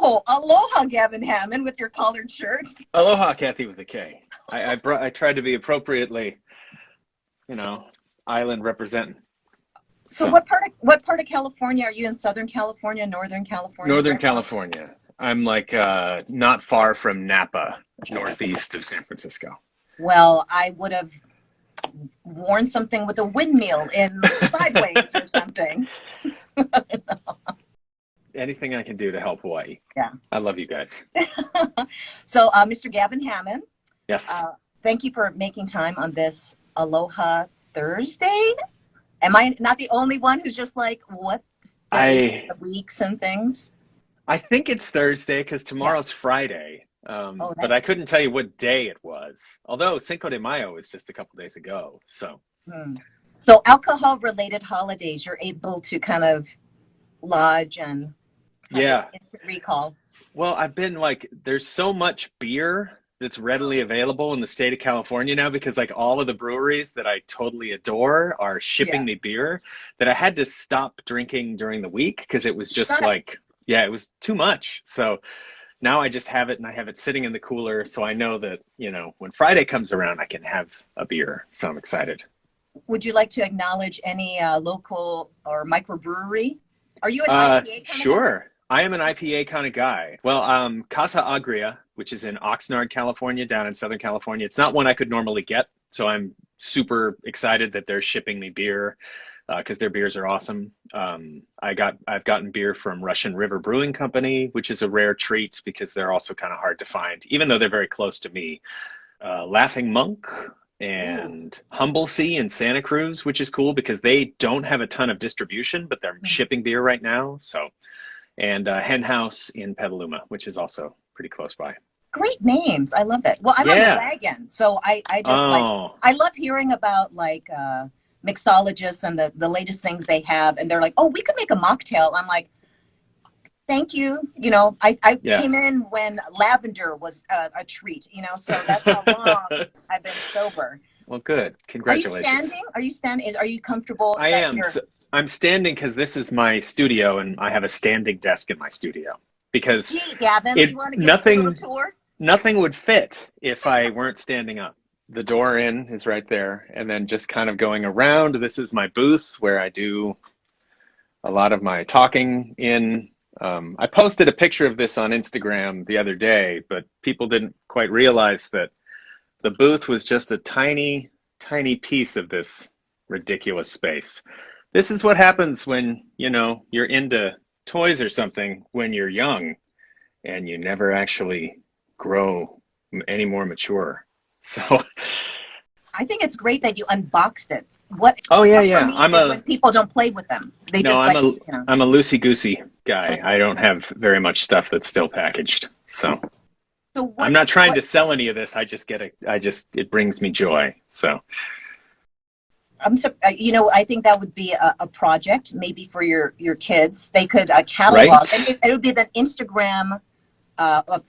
Oh, aloha, Gavin Hammon, with your collared shirt. Aloha, Kathy with a K. I tried to be appropriately, island representing. So what part of California are you in? Southern California, Northern California? Northern California. I'm like not far from Napa, northeast of San Francisco. Well, I would have worn something with a windmill in sideways or something. Anything I can do to help Hawaii. Yeah. I love you guys. So, Mr. Gavin Hammon. Yes. Thank you for making time on this Aloha Thursday. Am I not the only one who's just like, what day the weeks and things? I think it's Thursday because tomorrow's Friday. But I couldn't tell you what day it was. Although Cinco de Mayo was just a couple days ago. So. So alcohol-related holidays, you're able to kind of lodge and recall. Well, I've been like, there's so much beer that's readily available in the state of California now because like all of the breweries that I totally adore are shipping me beer that I had to stop drinking during the week because it was just it was too much. So now I just have it and I have it sitting in the cooler. So I know that, when Friday comes around, I can have a beer. So I'm excited. Would you like to acknowledge any local or microbrewery? Are you an IPA kind of Sure. guy? I am an IPA kind of guy. Well, Casa Agria, which is in Oxnard, California, down in Southern California. It's not one I could normally get. So I'm super excited that they're shipping me beer because their beers are awesome. I've gotten beer from Russian River Brewing Company, which is a rare treat because they're also kind of hard to find, even though they're very close to me. Laughing Monk and Humble Sea in Santa Cruz, which is cool because they don't have a ton of distribution, but they're shipping beer right now. So, and Hen House in Petaluma, which is also pretty close by. Great names. I love it. Well, I'm on the wagon. So I just I love hearing about like mixologists and the latest things they have. And they're like, oh, we could make a mocktail. I'm like, thank you. I came in when lavender was a treat, so that's how long I've been sober. Well, good. Congratulations. Are you standing? Are you comfortable? I am. I'm standing because this is my studio and I have a standing desk in my studio because Gavin, you want to give us a little tour? Nothing would fit if I weren't standing up. The door in is right there. And then just kind of going around. This is my booth where I do a lot of my talking in. I posted a picture of this on Instagram the other day, but people didn't quite realize that the booth was just a tiny, tiny piece of this ridiculous space. This is what happens when, you're into toys or something when you're young and you never actually grow any more mature. So I think it's great that you unboxed it. When people don't play with them. I'm a loosey-goosey guy. I don't have very much stuff that's still packaged. So I'm not trying to sell any of this. It brings me joy. So I think that would be a project maybe for your kids. They could catalog, and it would be the Instagram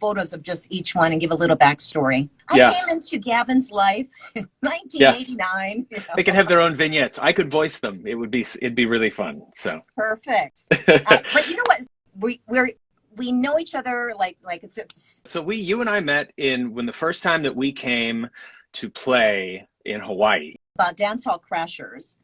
photos of just each one and give a little backstory. I came into Gavin's life in 1989. They can have their own vignettes. I could voice them. It'd be really fun. So perfect. But you know what? We know each other like it's. So you and I met when the first time that we came to play in Hawaii. About dance hall crashers.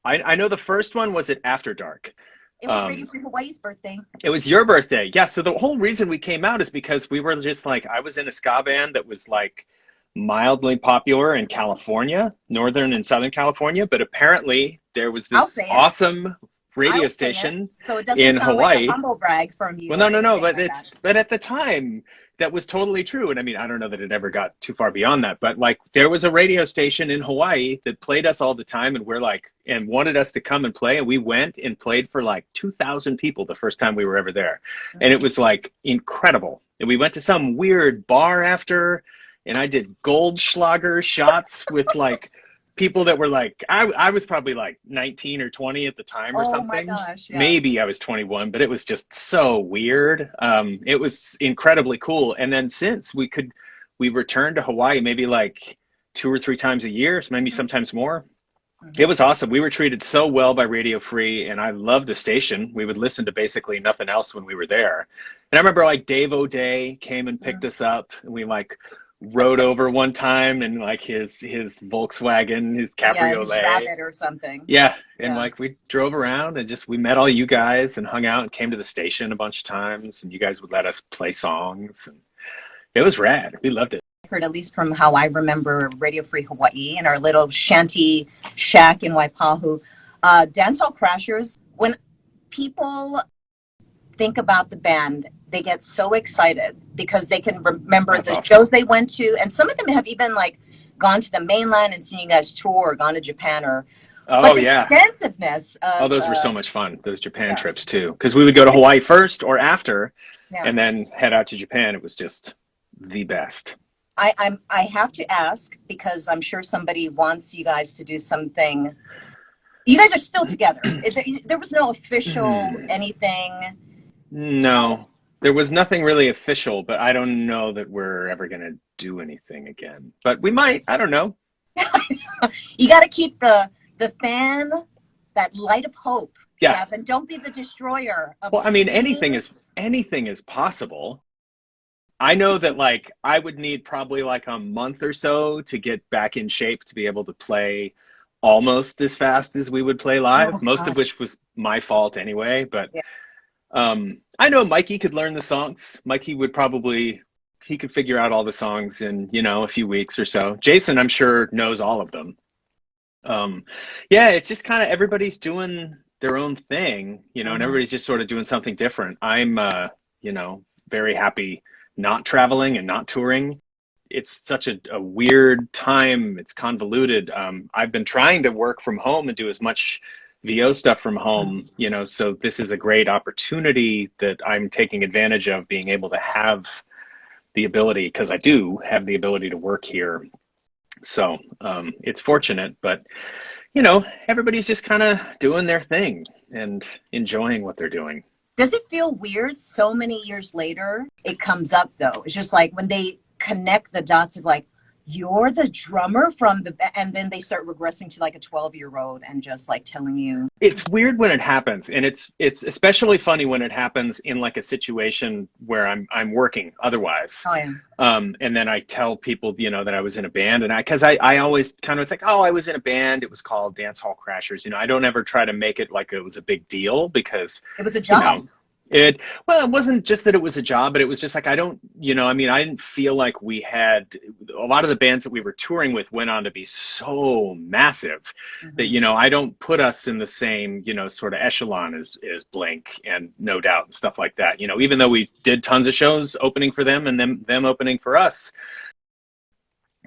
I know the first one was at After Dark. It was Radio Free Hawaii's birthday. It was your birthday. Yeah. So the whole reason we came out is because we were just like, I was in a ska band that was like mildly popular in California, Northern and Southern California. But apparently there was this awesome radio station so it doesn't in sound Hawaii. Like a humble brag from you. Well, no. But at the time, that was totally true. And I mean, I don't know that it ever got too far beyond that, but like there was a radio station in Hawaii that played us all the time and wanted us to come and play. And we went and played for like 2,000 people the first time we were ever there. Mm-hmm. And it was like incredible. And we went to some weird bar after, and I did Goldschlager shots with like people that were like, I was probably like 19 or 20 at the time or something. Oh my gosh, yeah. Maybe I was 21, but it was just so weird. It was incredibly cool. And then since we returned to Hawaii maybe like 2 or 3 times a year, maybe sometimes more. It was awesome. We were treated so well by Radio Free, and I loved the station. We would listen to basically nothing else when we were there. And I remember like Dave O'Day came and picked us up, and we like rode over one time in like his Volkswagen, his cabriolet. His Rabbit or something. Yeah, and like we drove around and just we met all you guys and hung out and came to the station a bunch of times, and you guys would let us play songs, and it was rad. We loved it. At least from how I remember Radio Free Hawaii and our little shanty shack in Waipahu. Dancehall Crashers, when people think about the band, they get so excited because they can remember the shows they went to, and some of them have even like gone to the mainland and seen you guys tour or gone to Japan or extensiveness of, those were so much fun, those Japan trips too, because we would go to Hawaii first or after and then head out to Japan. It was just the best. I have to ask, because I'm sure somebody wants you guys to do something. You guys are still together. There was no official anything. No, there was nothing really official, but I don't know that we're ever going to do anything again. But we might. I don't know. You got to keep the fan, that light of hope. Yeah. Gavin, don't be the destroyer of Well, I mean, anything is possible. I know that like I would need probably like a month or so to get back in shape to be able to play almost as fast as we would play live, most of which was my fault anyway. But I know Mikey could learn the songs. Mikey would he could figure out all the songs in, a few weeks or so. Jason, I'm sure, knows all of them. It's just kind of everybody's doing their own thing, and everybody's just sort of doing something different. I'm, very happy not traveling and not touring. It's such a weird time. It's convoluted. I've been trying to work from home and do as much VO stuff from home, so this is a great opportunity that I'm taking advantage of, being able to have the ability, because I do have the ability to work here. So it's fortunate, but everybody's just kind of doing their thing and enjoying what they're doing. Does it feel weird so many years later? It comes up though. It's just like when they connect the dots of like, you're the drummer from and then they start regressing to like a 12-year-old and just like telling you. It's weird when it happens, and it's especially funny when it happens in like a situation where I'm working otherwise. Oh yeah. And then I tell people, that I was in a band, and because I always kind of, it's like, oh, I was in a band. It was called Dancehall Crashers. I don't ever try to make it like it was a big deal, because it was a job. It wasn't just that it was a job, but it was just like, I didn't feel like we had, a lot of the bands that we were touring with went on to be so massive that, I don't put us in the same, sort of echelon as Blink and No Doubt and stuff like that. Even though we did tons of shows opening for them and them opening for us.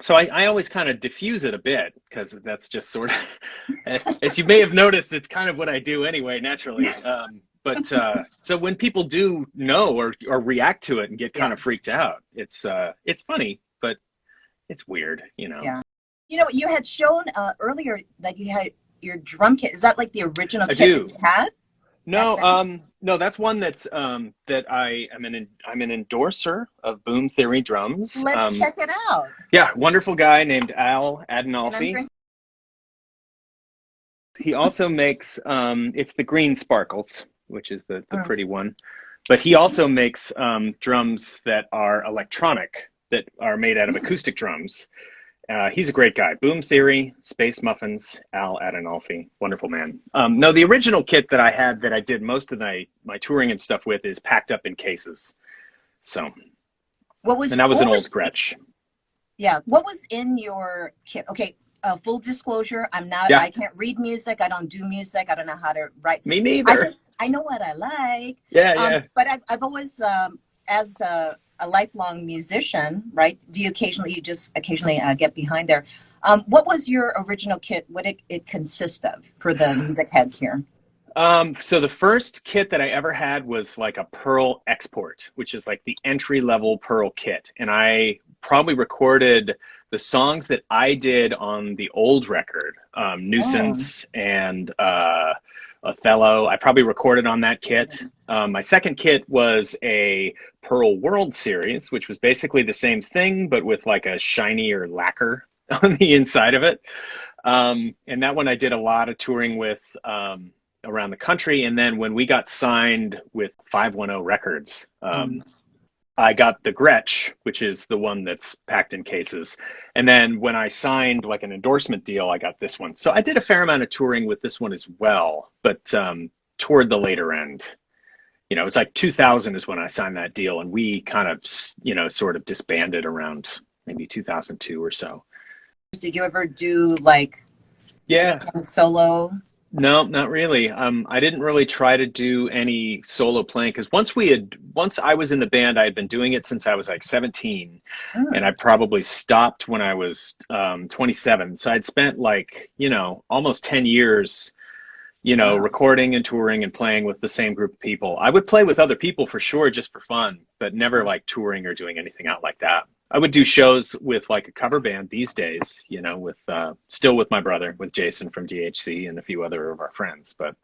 So I always kind of diffuse it a bit, because that's just sort of, as you may have noticed, it's kind of what I do anyway, naturally. But so when people do know or react to it and get kind of freaked out, it's funny, but it's weird, Yeah. You had shown earlier that you had your drum kit. Is that like the original kit that you had? No, no, that's one that's that I'm an endorser of Boom Theory drums. Let's check it out. Yeah, wonderful guy named Al Adinolfi. He also makes it's the green sparkles, which is the pretty one. But he also makes drums that are electronic, that are made out of acoustic drums. He's a great guy. Boom Theory, Space Muffins, Al Adinolfi, wonderful man. No, the original kit that I had that I did most of my touring and stuff with is packed up in cases. So, that was an old Gretsch. Yeah, what was in your kit? Okay. Full disclosure, I can't read music. I don't do music. I don't know how to write. Me neither. I know what I like. Yeah. But I've always, as a lifelong musician, right? You just occasionally get behind there. What was your original kit? What did it consist of for the music heads here? So the first kit that I ever had was like a Pearl Export, which is like the entry-level Pearl kit. And I probably recorded the songs that I did on the old record, Nuisance and Othello. I probably recorded on that kit. My second kit was a Pearl World Series, which was basically the same thing, but with like a shinier lacquer on the inside of it. And that one I did a lot of touring with around the country. And then when we got signed with 510 Records, I got the Gretsch, which is the one that's packed in cases. And then when I signed like an endorsement deal, I got this one. So I did a fair amount of touring with this one as well, but toward the later end. You know, it was like 2000 is when I signed that deal, and we kind of, you know, sort of disbanded around maybe 2002 or so. Did you ever do like solo? No, not really. I didn't really try to do any solo playing because once I was in the band, I had been doing it since I was like 17, and I probably stopped when I was 27. So I'd spent like, you know, almost 10 years, you know, recording and touring and playing with the same group of people. I would play with other people for sure, just for fun, but never like touring or doing anything out like that. I would do shows with like a cover band these days, you know, with still with my brother, with Jason from DHC and a few other of our friends. But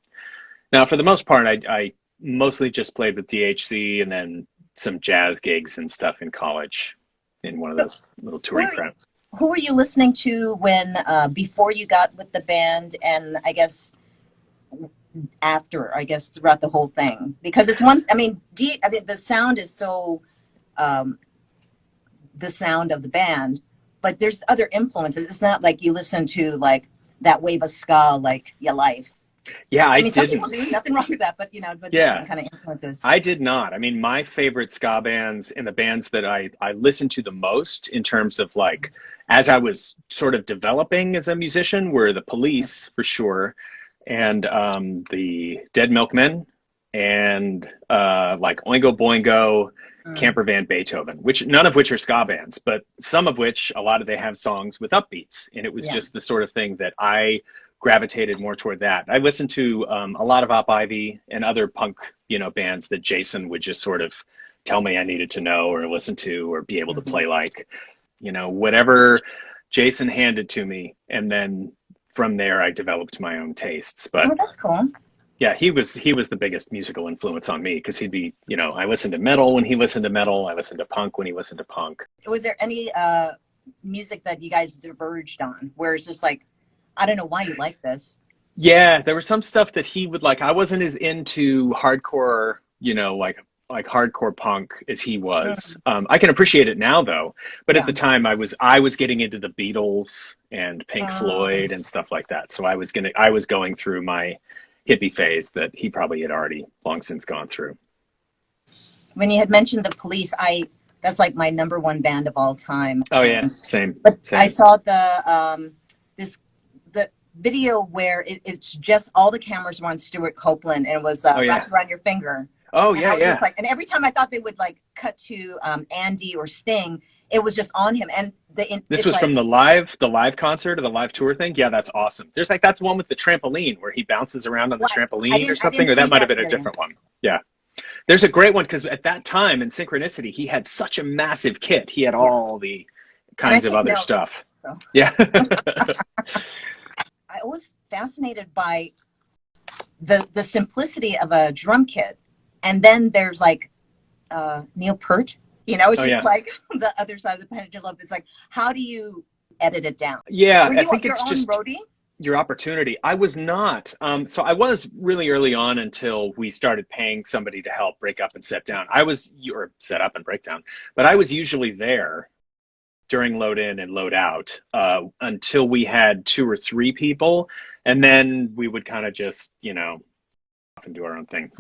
now for the most part, I mostly just played with DHC and then some jazz gigs and stuff in college in one of those little touring crowds. Who were you listening to when before you got with the band, and I guess after, I guess throughout the whole thing? Because it's one, I mean, the sound is so the sound of the band, but there's other influences. It's not like you listen to like that wave of ska like your life. Yeah, I mean, didn't. Some people do, nothing wrong with that, but you know, but different kind of influences. I did not. I mean, my favorite ska bands and the bands that I listened to the most in terms of like, as I was sort of developing as a musician, were the Police for sure, and the Dead Milkmen, and like Oingo Boingo, Camper Van Beethoven, which none of which are ska bands, but some of which, a lot of they have songs with upbeats, and it was just the sort of thing that I gravitated more toward. That I listened to a lot of Op Ivy and other punk, you know, bands that Jason would just sort of tell me I needed to know or listen to or be able to play, like, you know, whatever Jason handed to me, and then from there I developed my own tastes. But that's cool. Yeah, he was the biggest musical influence on me because he'd be, you know, I listened to metal when he listened to metal. I listened to punk when he listened to punk. Was there any music that you guys diverged on where it's just like, I don't know why you like this? Yeah, there was some stuff that he would like. I wasn't as into hardcore, you know, like hardcore punk as he was. I can appreciate it now though, but at the time I was getting into the Beatles and Pink Floyd and stuff like that. So I was going through my hippie phase that he probably had already long since gone through. When you had mentioned the Police, that's like my number one band of all time. Oh yeah, same. But same. I saw the video where it's just all the cameras were on Stuart Copeland, and it was wrapped around your finger. Oh yeah. Like, and every time I thought they would like cut to Andy or Sting, it was just on him. And this was like, from the live concert or the live tour thing. Yeah, that's awesome. There's like, that's one with the trampoline where he bounces around on the trampoline or something, or that might have been a different one. Yeah. There's a great one because at that time in Synchronicity, he had such a massive kit. He had all the kinds of other stuff. So. Yeah. I was fascinated by the simplicity of a drum kit. And then there's like Neil Peart, you know, it's just like the other side of the pendulum. It's like, how do you edit it down? Yeah, I think it's just roadie? Your opportunity. I was not. So I was really early on until we started paying somebody to help break up and set down. Or set up and break down, but I was usually there during load in and load out until we had 2 or 3 people. And then we would kind of just, you know, off and do our own thing.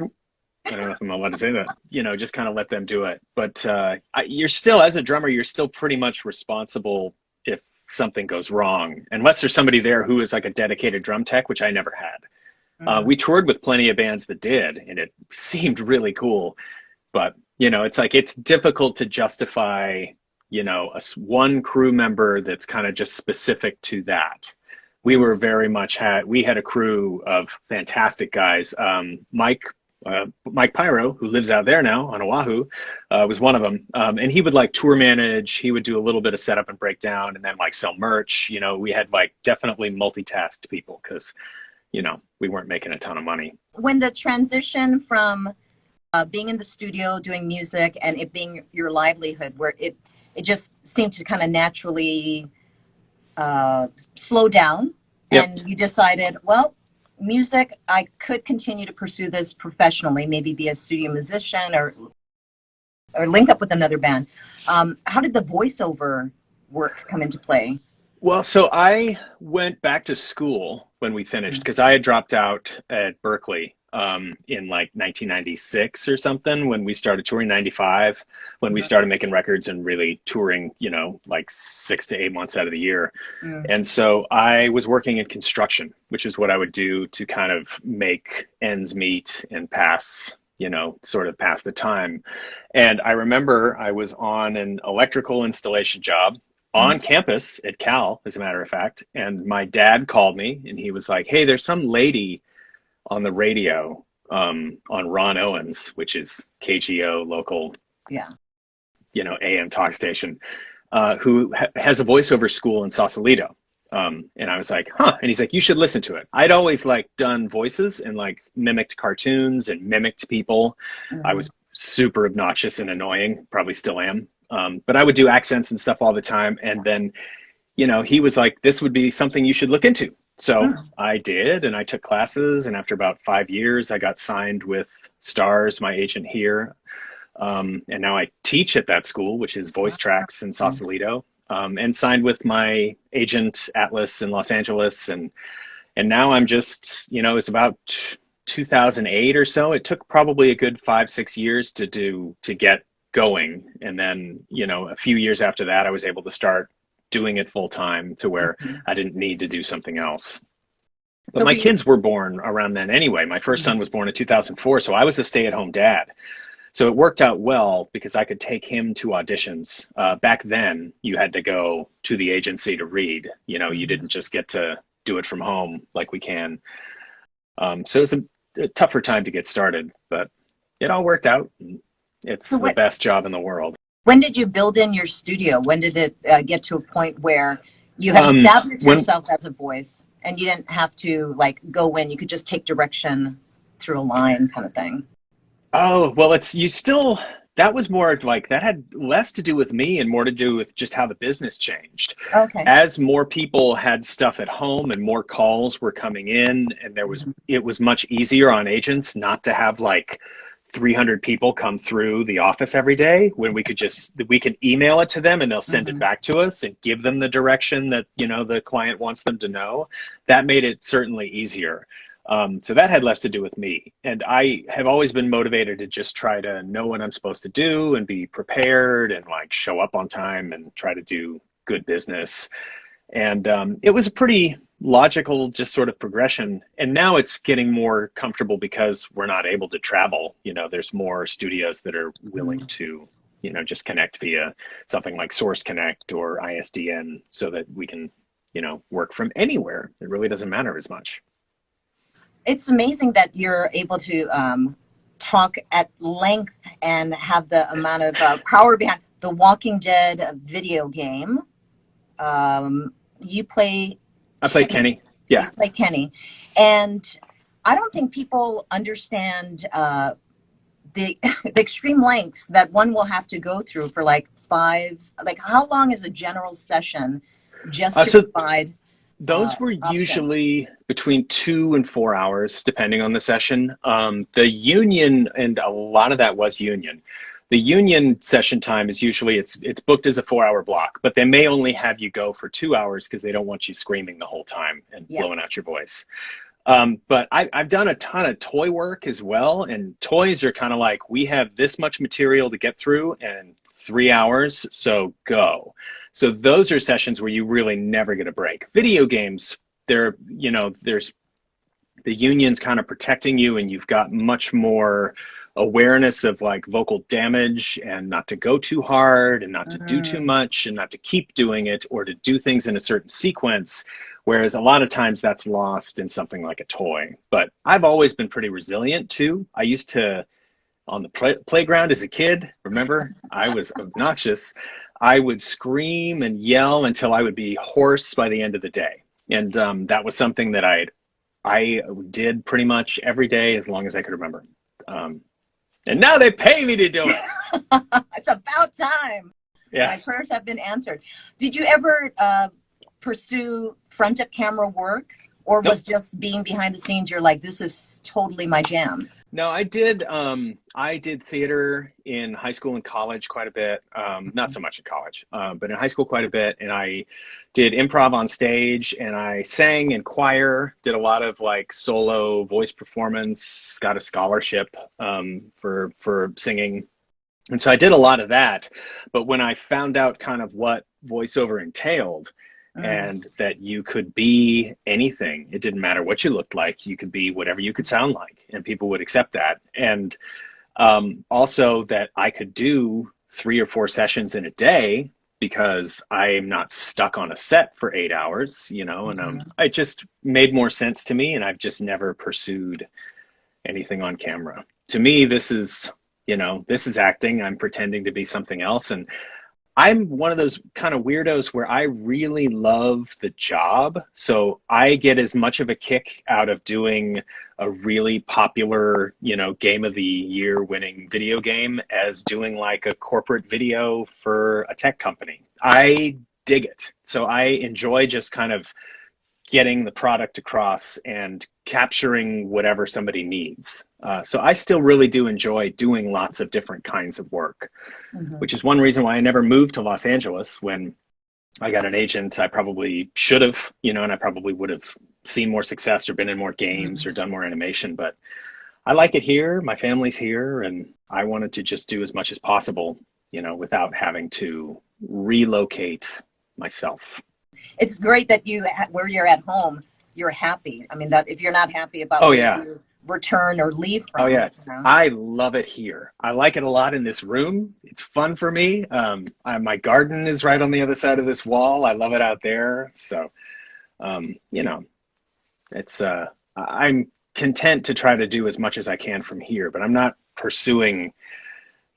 I don't know if I'm allowed to say that, you know, just kind of let them do it. But you're still, as a drummer, you're still pretty much responsible if something goes wrong, unless there's somebody there who is like a dedicated drum tech, which I never had. We toured with plenty of bands that did, and it seemed really cool. But, you know, it's like, it's difficult to justify, you know, one crew member that's kind of just specific to that. We were very much we had a crew of fantastic guys. Mike Pyro, who lives out there now on Oahu, was one of them. And he would like tour manage. He would do a little bit of setup and breakdown, and then like sell merch. You know, we had like definitely multitasked people because, you know, we weren't making a ton of money. When the transition from being in the studio doing music and it being your livelihood, where it just seemed to kind of naturally slow down Yep. and you decided, well, music, I could continue to pursue this professionally, maybe be a studio musician or link up with another band. How did the voiceover work come into play? Well, so I went back to school when we finished because I had dropped out at Berkeley in like 1996 or something when we started touring, 95, when we started making records and really touring, like 6 to 8 months out of the year. Mm. And so I was working in construction, which is what I would do to kind of make ends meet and pass, sort of pass the time. And I remember I was on an electrical installation job on campus at Cal, as a matter of fact. And my dad called me and he was like, hey, there's some lady on the radio on Ron Owens, which is KGO local, Yeah. AM talk station, who has a voiceover school in Sausalito. And I was like, huh. And he's like, you should listen to it. I'd always like done voices and like mimicked cartoons and mimicked people. I was super obnoxious and annoying, probably still am. But I would do accents and stuff all the time. And then, he was like, this would be something you should look into. So I did, and I took classes. And after about 5 years, I got signed with Stars, my agent here. And now I teach at that school, which is Voice Tracks in Sausalito, and signed with my agent Atlas in Los Angeles. And now I'm just, it's about 2008 or so. It took probably a good 5-6 years to get going. And then, a few years after that, I was able to start doing it full time to where I didn't need to do something else. But my kids were born around then anyway. My first son was born in 2004. So I was a stay-at-home dad. So it worked out well because I could take him to auditions. Back then, you had to go to the agency to read. You didn't just get to do it from home like we can. So it was a tougher time to get started, but it all worked out. It's the best job in the world. When did you build in your studio? When did it get to a point where you had established yourself as a voice and you didn't have to like go in, you could just take direction through a line kind of thing? Oh, well, that was more like, that had less to do with me and more to do with just how the business changed. Okay. As more people had stuff at home and more calls were coming in, and it was much easier on agents not to have like 300 people come through the office every day, when we can email it to them and they'll send it back to us and give them the direction that, the client wants them to know. That made it certainly easier. So that had less to do with me. And I have always been motivated to just try to know what I'm supposed to do and be prepared and like show up on time and try to do good business. And it was a pretty logical, just sort of progression. And now it's getting more comfortable because we're not able to travel. There's more studios that are willing to, just connect via something like Source Connect or ISDN so that we can, work from anywhere. It really doesn't matter as much. It's amazing that you're able to talk at length and have the amount of power behind the Walking Dead video game. I play Kenny. Yeah. You play Kenny. And I don't think people understand the extreme lengths that one will have to go through for how long is a general session just to provide those were options? usually between 2 and 4 hours, depending on the session. The union, and a lot of that was union. The union session time is usually, it's booked as a 4-hour block, but they may only have you go for 2 hours because they don't want you screaming the whole time and blowing out your voice. But I've done a ton of toy work as well. And toys are kind of like, we have this much material to get through and 3 hours, so go. So those are sessions where you really never get a break. Video games, there's the union's kind of protecting you, and you've got much more awareness of like vocal damage and not to go too hard and not to do too much and not to keep doing it or to do things in a certain sequence. Whereas a lot of times that's lost in something like a toy. But I've always been pretty resilient too. I used to, on the playground as a kid, remember, I was obnoxious. I would scream and yell until I would be hoarse by the end of the day. And that was something that I did pretty much every day as long as I could remember. And now they pay me to do it. It's about time. Yeah. My prayers have been answered. Did you ever pursue front of camera work Or Nope. was just being behind the scenes, you're like, this is totally my jam? No, I did theater in high school and college quite a bit. Not so much in college, but in high school quite a bit. And I did improv on stage, and I sang in choir, did a lot of like solo voice performance, got a scholarship for singing. And so I did a lot of that. But when I found out kind of what voiceover entailed, Mm. and that you could be anything. It didn't matter what you looked like. You could be whatever you could sound like, and people would accept that. And also that I could do 3 or 4 sessions in a day because I'm not stuck on a set for 8 hours, you know, and Mhm. it just made more sense to me. And I've just never pursued anything on camera. To me, this is, you know, this is acting. I'm pretending to be something else. And I'm one of those kind of weirdos where I really love the job. So I get as much of a kick out of doing a really popular, you know, game of the year winning video game as doing like a corporate video for a tech company. I dig it. So I enjoy just kind of getting the product across and capturing whatever somebody needs. So I still really do enjoy doing lots of different kinds of work, Mhm. which is one reason why I never moved to Los Angeles when I got an agent. I probably should have, you know, and I probably would have seen more success or been in more games or Mhm. done more animation. But I like it here. My family's here, and I wanted to just do as much as possible, you know, without having to relocate myself. It's great that where you're at home, you're happy. I mean, that if you're not happy about Oh, where yeah. you return or leave Oh, from, yeah. you know? I love it here. I like it a lot in this room. It's fun for me. My garden is right on the other side of this wall. I love it out there. So, you know, it's I'm content to try to do as much as I can from here, but I'm not pursuing,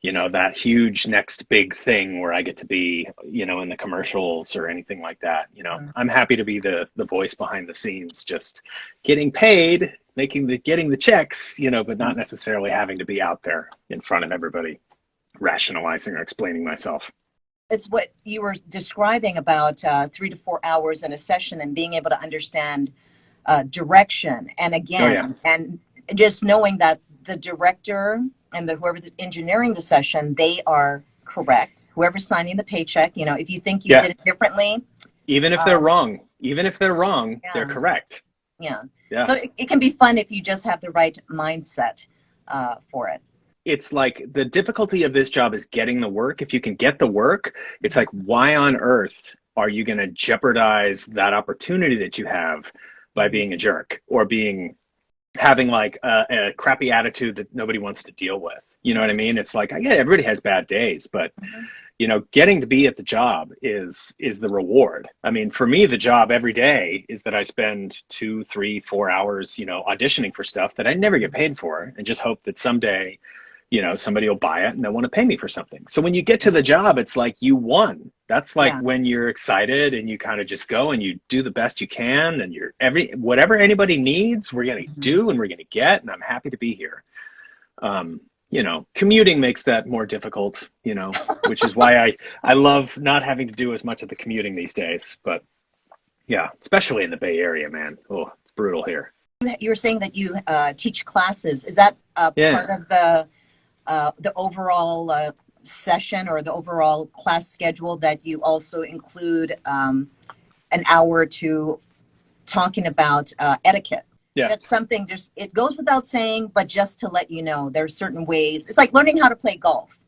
you know, that huge next big thing where I get to be, you know, in the commercials or anything like that. You know, Mhm. I'm happy to be the voice behind the scenes, just getting paid, getting the checks, you know, but not necessarily having to be out there in front of everybody rationalizing or explaining myself. It's what you were describing about 3 to 4 hours in a session and being able to understand direction. And Oh yeah. again, and just knowing that the director and whoever's engineering the session, they are correct. Whoever's signing the paycheck, you know, if you think you Yeah. did it differently, um, Even if they're wrong, they're yeah, correct. yeah. Yeah. So it can be fun if you just have the right mindset for it. It's like the difficulty of this job is getting the work. If you can get the work, it's like, why on earth are you going to jeopardize that opportunity that you have by Mhm. being a jerk or having like a crappy attitude that nobody wants to deal with? You know what I mean? It's like, yeah, everybody has bad days, but Mhm. you know, getting to be at the job is the reward. I mean, for me, the job every day is that I spend 2, 3, 4 hours, you know, auditioning for stuff that I never get paid for, and just hope that someday, you know, somebody will buy it and they'll want to pay me for something. So when you get to the job, it's like you won. That's like Yeah. when you're excited and you kind of just go and you do the best you can, and whatever anybody needs, we're gonna Mhm. do and we're gonna get, and I'm happy to be here. You know, commuting makes that more difficult, you know, which is why I love not having to do as much of the commuting these days. But yeah, especially in the Bay Area, man. Oh, it's brutal here. You were saying that you teach classes. Is that Yeah. part of the overall session or the overall class schedule that you also include an hour to talking about etiquette? Yeah. That's something just it goes without saying, but just to let you know, there's certain ways. It's like learning how to play golf.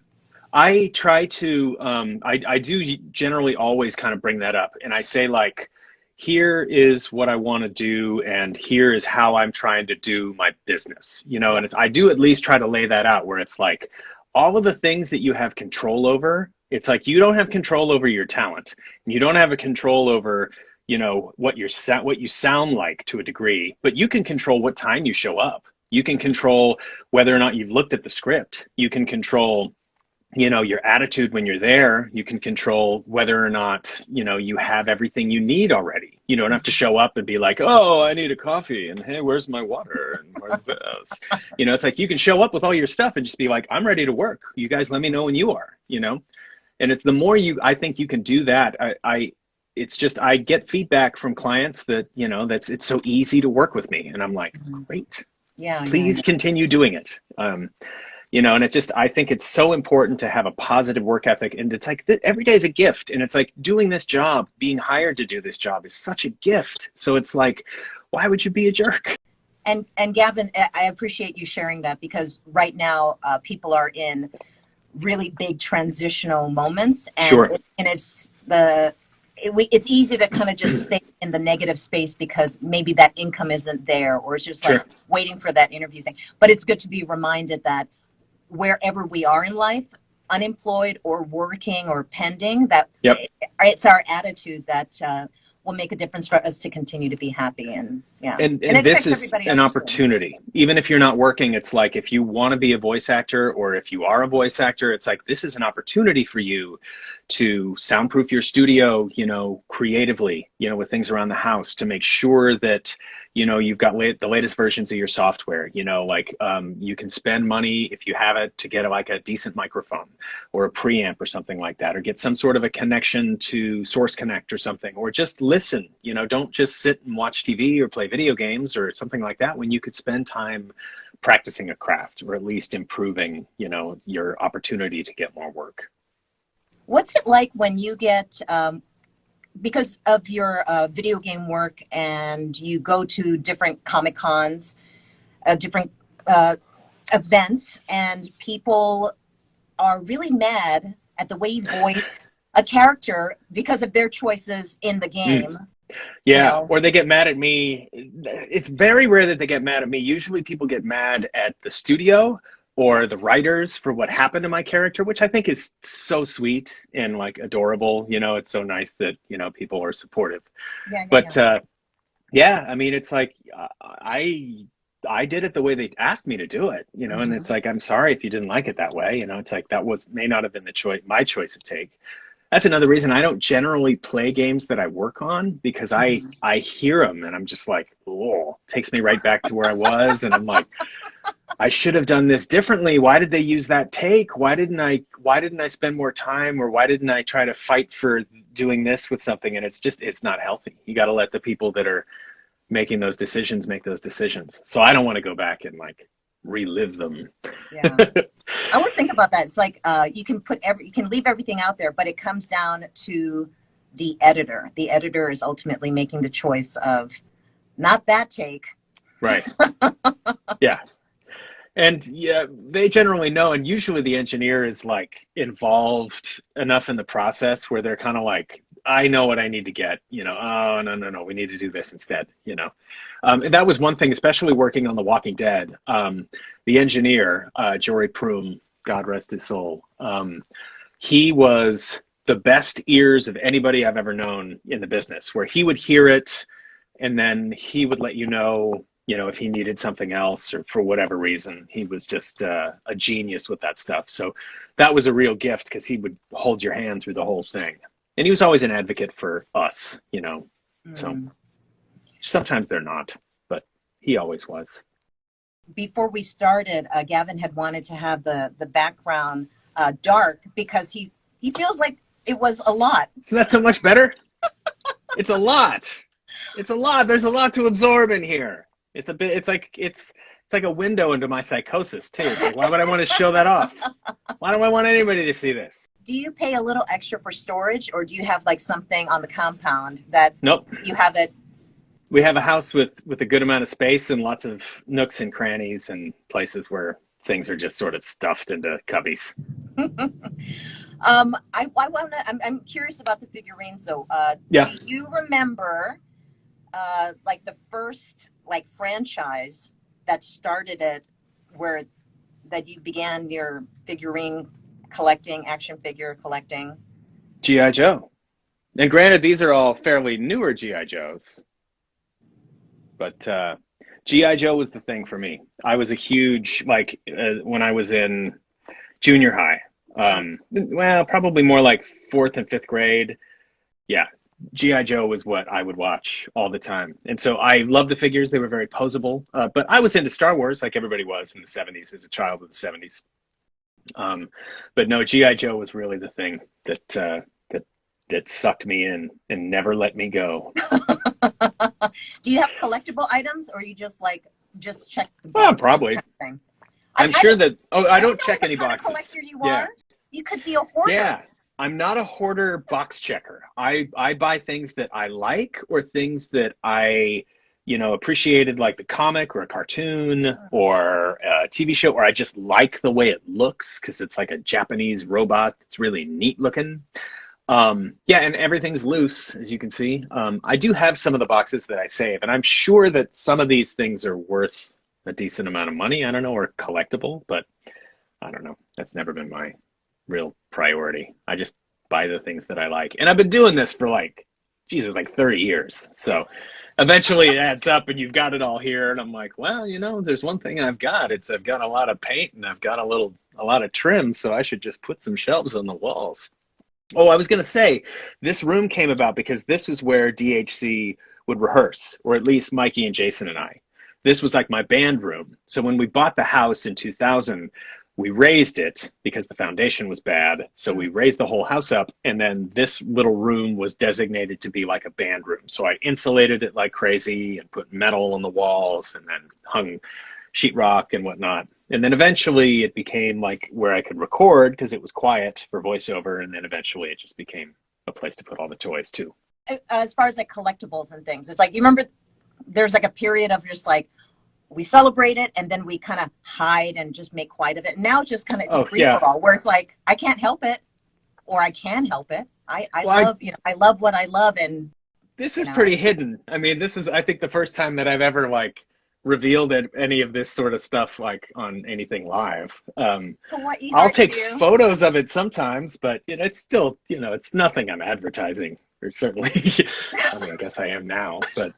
I try to, I do generally always kind of bring that up. And I say, like, here is what I want to do, and here is how I'm trying to do my business, you know, Yeah. and I do at least try to lay that out where it's like all of the things that you have control over, it's like you don't have control over your talent. You don't have a control over, you know, what you sound like to a degree, but you can control what time you show up. You can control whether or not you've looked at the script. You can control, you know, your attitude when you're there. You can control whether or not, you know, you have everything you need already. You don't have to show up and be like, oh, I need a coffee, and hey, where's my water, and where's this? You know, it's like you can show up with all your stuff and just be like, I'm ready to work, you guys let me know when you are, you know. And it's the more you, I think you can do that. it's just, I get feedback from clients that, you know, it's so easy to work with me. And I'm like, great, Yeah, please continue doing it. You know, and it just, I think it's so important to have a positive work ethic. And it's like, every day is a gift. And it's like doing this job, being hired to do this job is such a gift. So it's like, why would you be a jerk? And Gavin, I appreciate you sharing that, because right now people are in really big transitional moments, and Sure. it's easy to kind of just stay in the negative space because maybe that income isn't there, or it's just like Sure. waiting for that interview thing. But it's good to be reminded that wherever we are in life, unemployed or working or pending, that Yep. it's our attitude that will make a difference for us to continue to be happy. And yeah, And it this affects is everybody an else too. opportunity. Even if you're not working, it's like, if you want to be a voice actor, or if you are a voice actor, it's like, this is an opportunity for you to soundproof your studio, you know, creatively, you know, with things around the house, to make sure that, you know, you've got the latest versions of your software, you know, like you can spend money, if you have it, to get like a decent microphone or a preamp or something like that, or get some sort of a connection to Source Connect or something, or just listen, you know, don't just sit and watch TV or play video games or something like that, when you could spend time practicing a craft, or at least improving, you know, your opportunity to get more work. What's it like when you get, because of your video game work, and you go to different Comic Cons, different events, and people are really mad at the way you voice a character because of their choices in the game? Yeah, you know? or they get mad at me. It's very rare that they get mad at me. Usually people get mad at the studio or the writers for what happened to my character, which I think is so sweet and like adorable. You know, it's so nice that, you know, people are supportive. But yeah, I mean, it's like, I did it the way they asked me to do it, you know, and it's like, I'm sorry if you didn't like it that way. You know, it's like, that may not have been my choice of take. That's another reason I don't generally play games that I work on, because I hear them and I'm just like, oh, takes me right back to where I was. And I'm like, I should have done this differently. Why did they use that take? Why didn't I spend more time, or why didn't I try to fight for doing this with something? And it's not healthy. You got to let the people that are making those decisions make those decisions. So I don't want to go back and like relive them. Yeah. I always think about that. It's like you can leave everything out there, but it comes down to the editor. The editor is ultimately making the choice of not that take. Right. Yeah. And yeah, they generally know, and usually the engineer is like involved enough in the process where they're kind of like, I know what I need to get, you know, oh, no, we need to do this instead, you know. And that was one thing, especially working on The Walking Dead. The engineer, Jory Prum, God rest his soul, he was the best ears of anybody I've ever known in the business, where he would hear it and then he would let you know, if he needed something else or for whatever reason. He was just a genius with that stuff. So that was a real gift, because he would hold your hand through the whole thing. And he was always an advocate for us, So sometimes they're not, but he always was. Before we started, Gavin had wanted to have the background dark, because he feels like it was a lot. Isn't that so much better? It's a lot. It's a lot. There's a lot to absorb in here. It's a bit. It's like a window into my psychosis too. It's like, why would I want to show that off? Why do I want anybody to see this? Do you pay a little extra for storage, or do you have like something on the compound that? Nope. You have it. We have a house with a good amount of space and lots of nooks and crannies and places where things are just sort of stuffed into cubbies. I'm curious about the figurines though. Yeah. Do you remember like the first like franchise that started it, that you began your figurine collecting, action figure collecting? G.I. Joe. And granted, these are all fairly newer G.I. Joes. But G.I. Joe was the thing for me. I was a huge, when I was in junior high, well, probably more like 4th and 5th grade. Yeah, G.I. Joe was what I would watch all the time. And so I loved the figures. They were very posable. But I was into Star Wars like everybody was in the 70s, as a child of the 70s. But no, G.I. Joe was really the thing that that sucked me in and never let me go. Do you have collectible items, or you just check the Well, boxes probably. kind of thing? I'm sure that, I don't know check what any kind boxes. of collector you are. You could be a hoarder. Yeah. I'm not a hoarder box checker. I buy things that I like, or things that I, appreciated, like the comic or a cartoon or a TV show, or I just like the way it looks because it's like a Japanese robot. It's really neat looking. Yeah, and everything's loose, as you can see. I do have some of the boxes that I save, and I'm sure that some of these things are worth a decent amount of money. I don't know, or collectible, but I don't know. That's never been my real priority. I just buy the things that I like. And I've been doing this for like 30 years. So eventually it adds up and you've got it all here. And I'm like, well, there's one thing I've got. I've got a lot of paint and I've got a lot of trim. So I should just put some shelves on the walls. Oh, I was going to say, this room came about because this was where DHC would rehearse, or at least Mikey and Jason and I. This was like my band room. So when we bought the house in 2000, we raised it because the foundation was bad. So we raised the whole house up, and then this little room was designated to be like a band room. So I insulated it like crazy and put metal on the walls and then hung sheetrock and whatnot. And then eventually it became like where I could record because it was quiet for voiceover. And then eventually it just became a place to put all the toys too. As far as like collectibles and things, it's like, you remember there's like a period of just like, we celebrate it and then we kind of hide and just make quiet of it. Now just kind of it's a free for all, where it's like, I can't help it, or I can help it. I love what I love. And this is pretty hidden. I mean, this is, I think, the first time that I've ever like revealed any of this sort of stuff like on anything live. I'll take photos of it sometimes, but it's still, it's nothing I'm advertising, or certainly. I mean, I guess I am now, but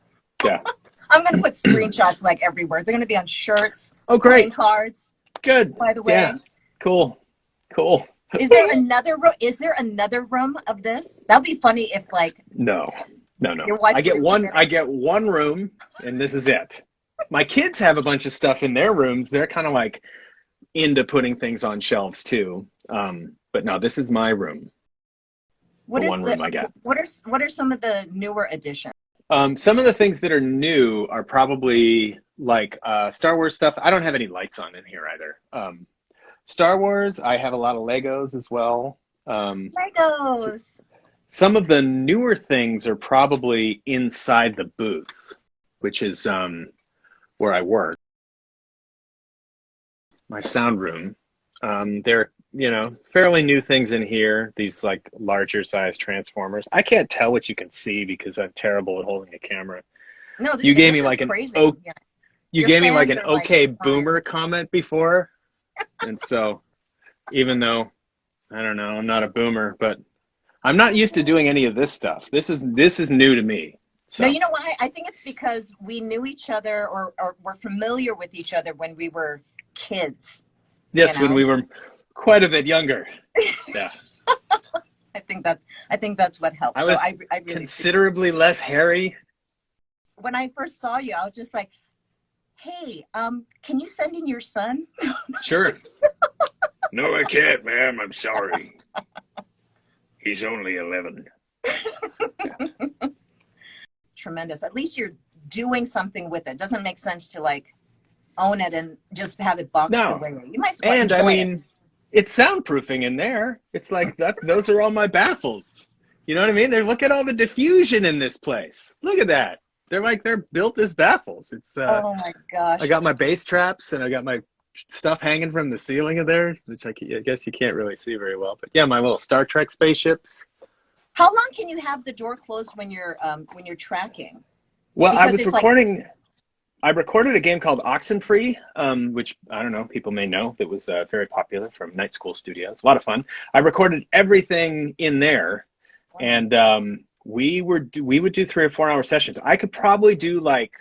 yeah. I'm going to put screenshots like everywhere. They're going to be on shirts. Oh, great. Cards. Good. By the way. Yeah. Cool. Is there another room? Is there another room of this? That would be funny if like. No. I get one room and this is it. My kids have a bunch of stuff in their rooms. They're kind of like into putting things on shelves too. But no, this is my room. What are some of the newer additions? Some of the things that are new are probably like Star Wars stuff. I don't have any lights on in here either. Star Wars, I have a lot of Legos as well. Legos! Some of the newer things are probably inside the booth, which is where I work. My sound room. There are, fairly new things in here. These like larger size transformers. I can't tell what you can see because I'm terrible at holding a camera. No, you gave me like an you gave me like an okay boomer comment before, and so even though I don't know, I'm not a boomer, but I'm not used to doing any of this stuff. This is new to me. So. No, you know why? I think it's because we knew each other or were familiar with each other when we were kids. Yes, when we were quite a bit younger. Yeah. I think that's what helps. I was I really considerably less hairy. When I first saw you, I was just like, hey, can you send in your son? Sure. No, I can't, ma'am. I'm sorry. He's only 11. Yeah. Tremendous. At least you're doing something with it. Doesn't make sense to like own it and just have it boxed away. You might as well enjoy it. It's soundproofing in there. It's like that. Those are all my baffles. You know what I mean? Look at all the diffusion in this place. Look at that. They're built as baffles. It's oh my gosh. I got my bass traps and I got my stuff hanging from the ceiling of there, which I guess you can't really see very well. But yeah, my little Star Trek spaceships. How long can you have the door closed when you're tracking? Well, because I was recording. I recorded a game called Oxenfree, which I don't know, people may know, that was very popular from Night School Studios. A lot of fun. I recorded everything in there, and we would do 3 or 4 hour sessions. I could probably do like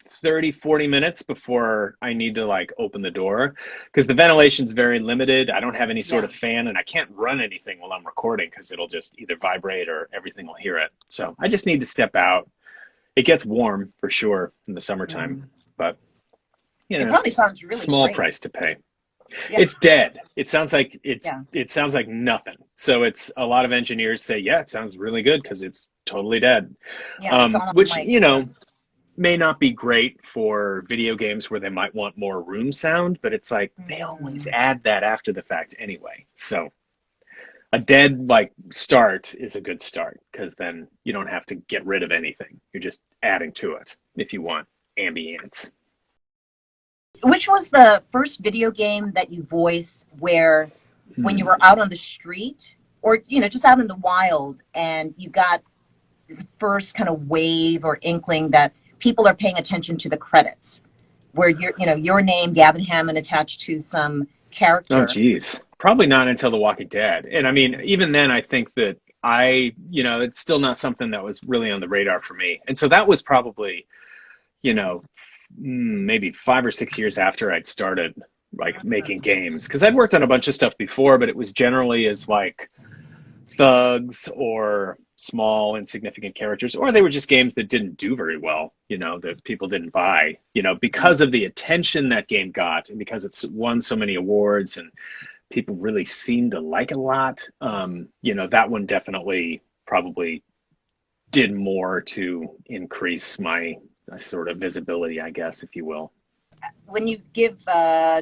30, 40 minutes before I need to like open the door because the ventilation's very limited. I don't have any sort of fan and I can't run anything while I'm recording because it'll just either vibrate or everything will hear it. So I just need to step out. It gets warm for sure in the summertime, but it probably sounds really small great. Price to pay. It's dead. It sounds like it sounds like nothing. So it's a lot of engineers say, yeah, it sounds really good because it's totally dead. Yeah, it's on Which, mic, you know, may not be great for video games where they might want more room sound, but it's like they always add that after the fact anyway. So a dead like start is a good start because then you don't have to get rid of anything. You're just adding to it if you want ambience. Which was the first video game that you voiced where when you were out on the street or, you know, just out in the wild and you got the first kind of wave or inkling that people are paying attention to the credits where your name, Gavin Hammon, attached to some character? Oh, geez. Probably not until The Walking Dead. And I mean, even then, I think that it's still not something that was really on the radar for me. And so that was probably, maybe 5 or 6 years after I'd started like making games. Because I'd worked on a bunch of stuff before, but it was generally as like thugs or small insignificant characters, or they were just games that didn't do very well, that people didn't buy, because of the attention that game got and because it's won so many awards and people really seem to like a lot. That one definitely probably did more to increase my sort of visibility, I guess, if you will. When you give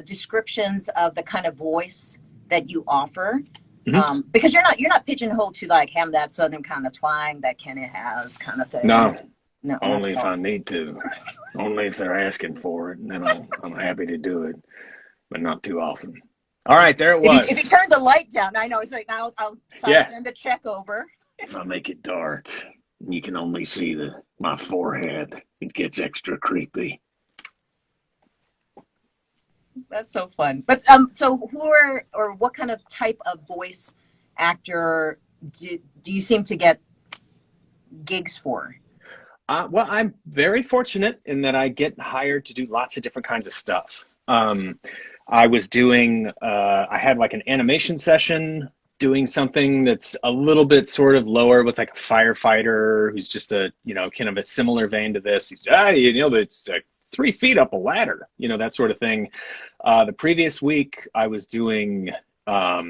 descriptions of the kind of voice that you offer, because you're not pigeonholed to like have that southern kind of twang that Kenny has kind of thing. No, only if I need to. Only if they're asking for it, and then I'm happy to do it, but not too often. All right, there it was. If you turn the light down, I know it's like I'll send a check over. If I make it dark, you can only see my forehead. It gets extra creepy. That's so fun. But so what kind of type of voice actor do you seem to get gigs for? Well, I'm very fortunate in that I get hired to do lots of different kinds of stuff. I was doing, I had like an animation session doing something that's a little bit sort of lower, but it's like a firefighter who's just a, kind of a similar vein to this. He's, it's like 3 feet up a ladder, that sort of thing. The previous week I was doing a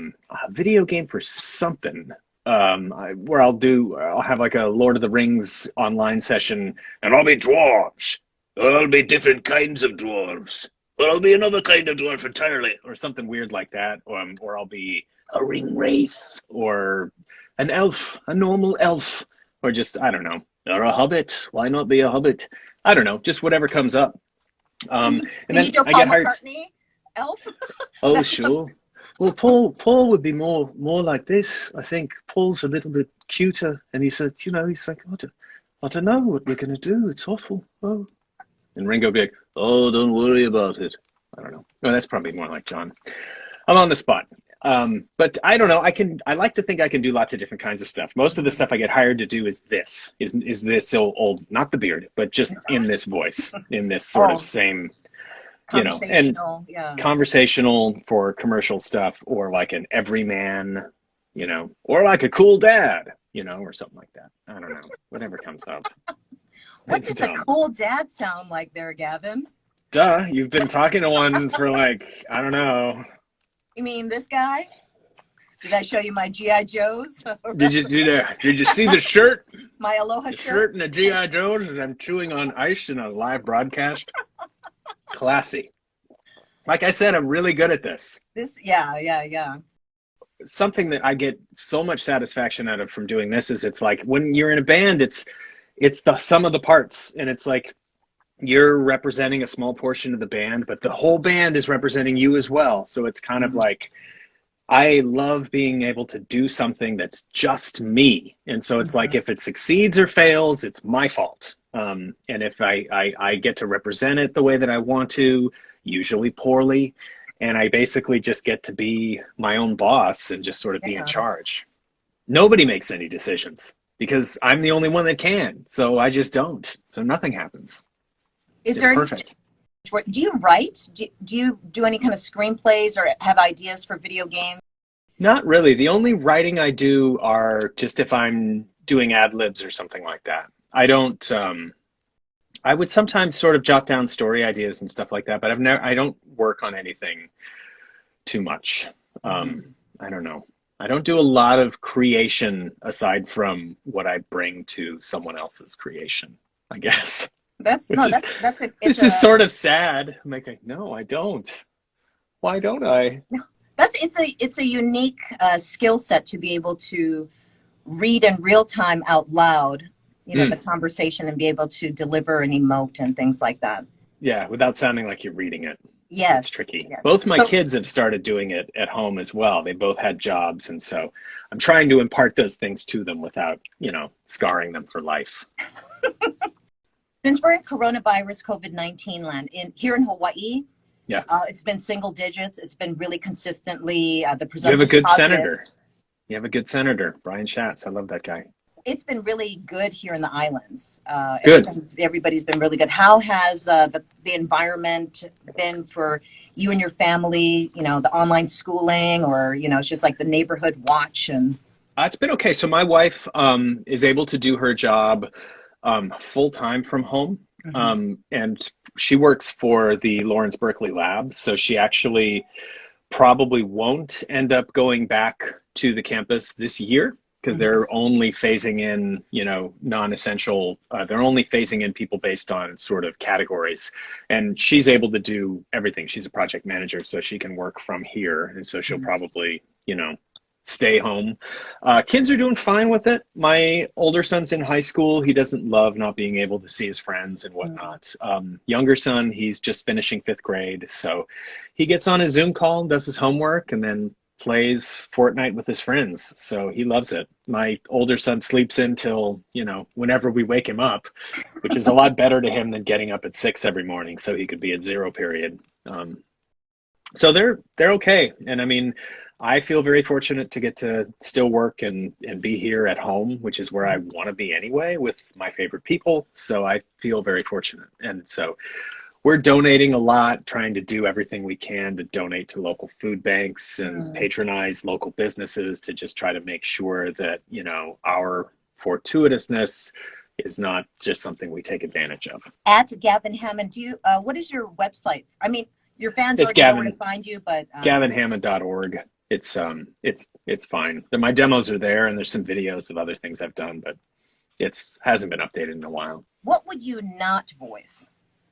video game for something where I'll have like a Lord of the Rings online session and I'll be dwarves. I'll be different kinds of dwarves. Or I'll be another kind of dwarf entirely, or something weird like that. Or I'll be a ring wraith, or an elf, a normal elf, or just, I don't know, or a hobbit. Why not be a hobbit? I don't know, just whatever comes up. And then you do I get hired. McCartney elf? Oh, sure. Well, Paul would be more like this. I think Paul's a little bit cuter, and he said, he's like, I don't know what we're gonna do. It's awful. Oh. And Ringo would be like, oh, don't worry about it. I don't know. No, that's probably more like John. I'm on the spot. But I don't know. I like to think I can do lots of different kinds of stuff. Most of the stuff I get hired to do is this old, not the beard, but just in this voice, in this sort of same, and conversational for commercial stuff, or like an everyman, or like a cool dad, or something like that. I don't know. Whatever comes up. What does a cool dad sound like there, Gavin? Duh, you've been talking to one for like, I don't know. You mean this guy? Did I show you my G.I. Joes? Did you see the shirt? My Aloha shirt and the G.I. Joes as I'm chewing on ice in a live broadcast? Classy. Like I said, I'm really good at this. Yeah. Something that I get so much satisfaction out of from doing this is it's like when you're in a band, it's the sum of the parts, and it's like you're representing a small portion of the band, but the whole band is representing you as well. So it's kind of like, I love being able to do something that's just me. And so it's like, if it succeeds or fails, it's my fault. And if I get to represent it the way that I want to, usually poorly, and I basically just get to be my own boss and just sort of be in charge. Nobody makes any decisions, because I'm the only one that can. So I just don't. So nothing happens. It's perfect. Do you write? Do you do any kind of screenplays or have ideas for video games? Not really. The only writing I do are just if I'm doing ad libs or something like that. I don't, I would sometimes sort of jot down story ideas and stuff like that, but I don't work on anything too much. I don't know. I don't do a lot of creation aside from what I bring to someone else's creation, I guess. This is sort of sad. I'm like, no, I don't. Why don't I? No, it's a unique skill set to be able to read in real time out loud, the conversation, and be able to deliver and emote and things like that. Yeah, without sounding like you're reading it. Yes. It's tricky. Yes. Both my kids have started doing it at home as well. They both had jobs. And so I'm trying to impart those things to them without, scarring them for life. Since we're in coronavirus COVID-19 land, here in Hawaii, yeah, it's been single digits. It's been really consistently the presumptive. You have a good positives. senator. You have a good senator, Brian Schatz. I love that guy. It's been really good here in the islands. Good. Everybody's been really good. How has the environment been for you and your family? The online schooling, or it's just like the neighborhood watch and. It's been okay. So my wife is able to do her job full time from home, and she works for the Lawrence Berkeley Lab. So she actually probably won't end up going back to the campus this year, because they're only phasing in, non-essential, they're only phasing in people based on sort of categories. And she's able to do everything. She's a project manager, so she can work from here. And so she'll probably, stay home. Kids are doing fine with it. My older son's in high school. He doesn't love not being able to see his friends and whatnot. Younger son, he's just finishing 5th grade. So he gets on his Zoom call, does his homework, and then plays Fortnite with his friends. So he loves it. My older son sleeps in till, whenever we wake him up, which is a lot better to him than getting up at 6 every morning so he could be at 0 period. So they're okay. And I mean, I feel very fortunate to get to still work and be here at home, which is where I want to be anyway, with my favorite people. So I feel very fortunate. And so we're donating a lot, trying to do everything we can to donate to local food banks and patronize local businesses to just try to make sure that, our fortuitousness is not just something we take advantage of. At Gavin Hammon, what is your website? I mean, your fans already know where to find you, but GavinHammon.org. It's fine. My demos are there, and there's some videos of other things I've done, but hasn't been updated in a while. What would you not voice?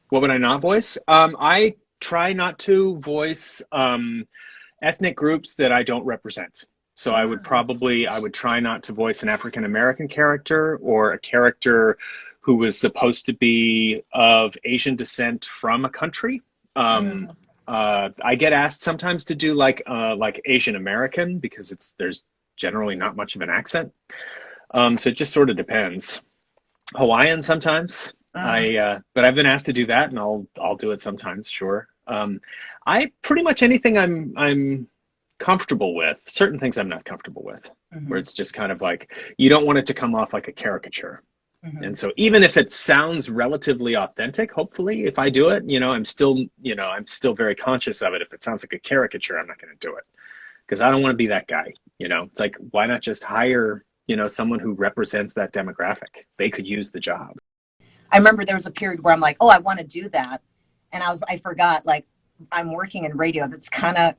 What would I not voice? I try not to voice ethnic groups that I don't represent. So I would try not to voice an African American character, or a character who was supposed to be of Asian descent from a country. I get asked sometimes to do like Asian American, because there's generally not much of an accent. So it just sort of depends. Hawaiian sometimes. But I've been asked to do that, and I'll do it sometimes. Sure. I pretty much anything I'm comfortable with. Certain things I'm not comfortable with, where it's just kind of like, you don't want it to come off like a caricature. And so even if it sounds relatively authentic, hopefully, if I do it, I'm still very conscious of it. If it sounds like a caricature, I'm not going to do it, because I don't want to be that guy. It's like, why not just hire, someone who represents that demographic? They could use the job. I remember there was a period where I'm like, oh, I want to do that. And I forgot, like, I'm working in radio. That's kind of,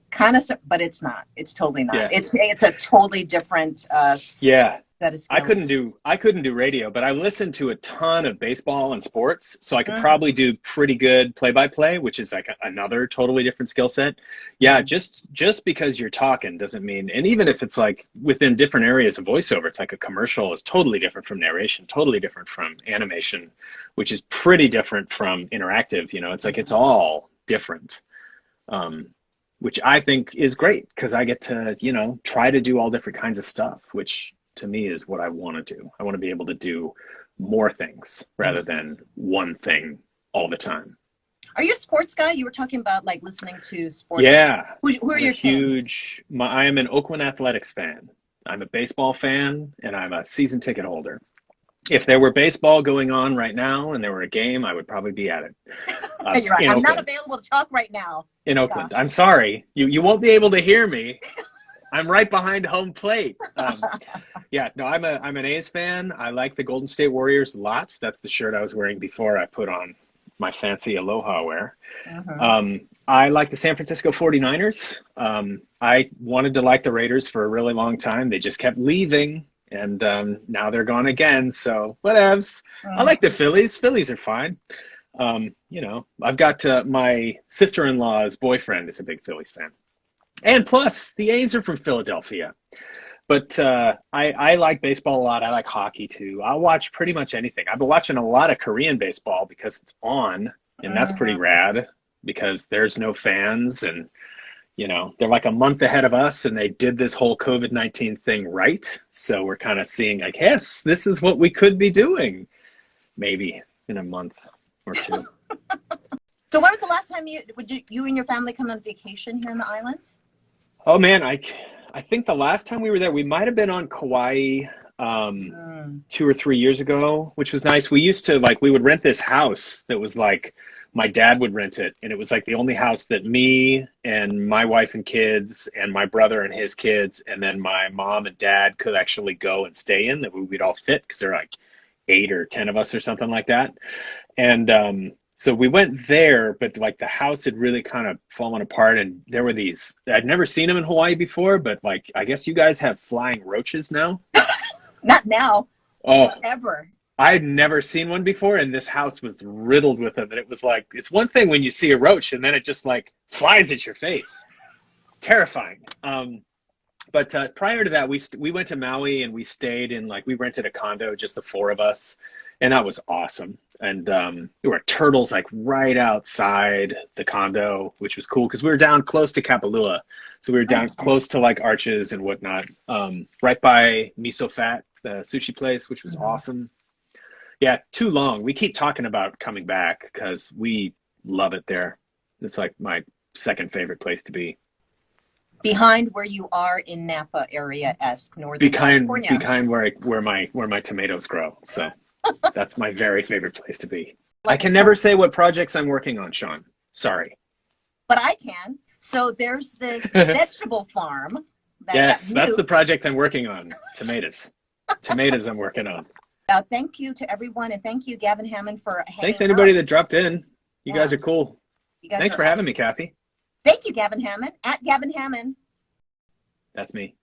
but it's not. It's totally not. Yeah. It's a totally different set of skills. I couldn't do radio, but I listened to a ton of baseball and sports, so I could probably do pretty good play-by-play, which is like another totally different skill set. Yeah, just because you're talking doesn't mean, and even if it's like within different areas of voiceover, it's like a commercial is totally different from narration, totally different from animation, which is pretty different from interactive. It's like it's all different. Which I think is great, because I get to, try to do all different kinds of stuff, which to me is what I want to do. I want to be able to do more things rather than one thing all the time. Are you a sports guy? You were talking about like listening to sports. Yeah. Who are your teams? I am an Oakland Athletics fan. I'm a baseball fan, and I'm a season ticket holder. If there were baseball going on right now and there were a game, I would probably be at it. You're right. I'm not available to talk right now. In Oakland. I'm sorry. You won't be able to hear me. I'm right behind home plate. I'm an A's fan. I like the Golden State Warriors lots. That's the shirt I was wearing before I put on my fancy Aloha wear. I like the San Francisco 49ers. I wanted to like the Raiders for a really long time. They just kept leaving, and now they're gone again. So whatevs. I like the Phillies. Phillies are fine. You know, I've got my sister-in-law's boyfriend is a big Phillies fan. And plus, the A's are from Philadelphia. But I like baseball a lot. I like hockey, too. I'll watch pretty much anything. I've been watching a lot of Korean baseball because it's on, and that's pretty rad because there's no fans. And, you know, they're like a month ahead of us, and they did this whole COVID-19 thing right. So we're kind of seeing, like, yes, this is what we could be doing maybe in a month or two. So when was the last time you and your family come on vacation here in the islands? Oh man, I think the last time we were there, we might have been on Kauai 2 or 3 years ago, which was nice. We used to we would rent this house that was like, my dad would rent it, and it was like the only house that me and my wife and kids and my brother and his kids and then my mom and dad could actually go and stay in, that we'd all fit because there are like 8 or 10 of us or something like that. And so we went there, but like the house had really kind of fallen apart, and there were these, I'd never seen them in Hawaii before, but like, I guess you guys have flying roaches now? Not now. Oh, ever. I'd never seen one before, and this house was riddled with them. And it was like, it's one thing when you see a roach and then it just like flies at your face. It's terrifying. But prior to that, we went to Maui, and we stayed in we rented a condo, just the 4 of us. And that was awesome. And there were turtles like right outside the condo, which was cool because we were down close to Kapalua. So we were down close to like Arches and whatnot, right by Miso Fat, the sushi place, which was awesome. Yeah, too long. We keep talking about coming back because we love it there. It's like my second favorite place to be. Behind where you are in Napa area-esque, Northern California. Behind where my tomatoes grow. So that's my very favorite place to be. I can never say what projects I'm working on, Sean. Sorry. But I can. So there's this vegetable farm. Yes, that's the project I'm working on. Tomatoes. Tomatoes I'm working on. Thank you to everyone, and thank you, Gavin Hammon, for hanging Thanks to anybody that dropped in. You guys are cool. Thanks for having me, Kathy. Thank you, Gavin Hammon, at Gavin Hammon. That's me.